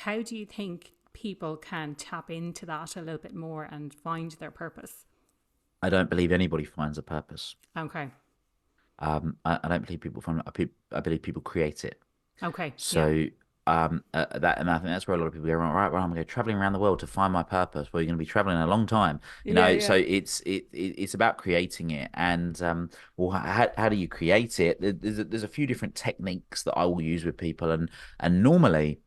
How do you think people can tap into that a little bit more and find their purpose? I don't believe anybody finds a purpose. Okay. I don't believe people find. I believe people create it. Okay. Yeah. So that and I think that's where a lot of people go, right, well, I'm going to go traveling around the world to find my purpose. Well, you're going to be traveling a long time, you Yeah. know. So Yeah. it's about creating it, and well, how do you create it? There's a few different techniques that I will use with people, and normally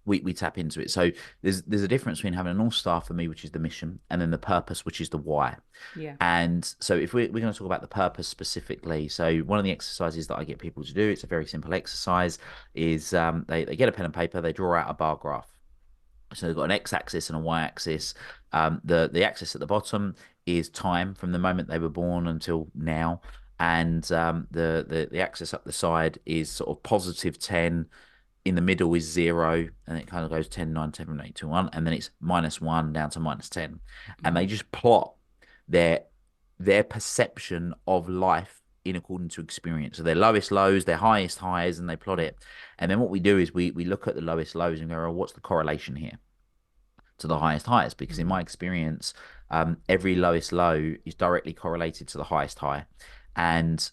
we tap into it. So there's a difference between having a North Star for me, which is the mission, and then the purpose, which is the why. Yeah. And so if we're going to talk about the purpose specifically, so one of the exercises that I get people to do, it's a very simple exercise, is they get a pen and paper, they draw out a bar graph. So they've got an x-axis and a y-axis. The axis at the bottom is time from the moment they were born until now, and the axis up the side is sort of positive 10. In the middle is 0, and it kind of goes 10, 9, 10, 8, 2, 1, and then it's -1 down to -10, and Mm-hmm. they just plot their their perception of life in accordance to experience. So their lowest lows, their highest highs, and they plot it. And then what we do is we look at the lowest lows and go, oh, what's the correlation here to the highest highs? Because in Mm-hmm. my experience, every lowest low is directly correlated to the highest high. And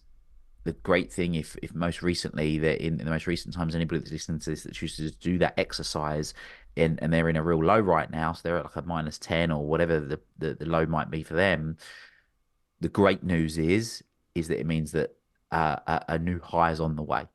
the great thing, if most recently, that in the most recent times, anybody that's listening to this that chooses to do that exercise and they're in a real low right now, so they're at like a -10 or whatever the low might be for them, the great news is that it means that a new high is on the way.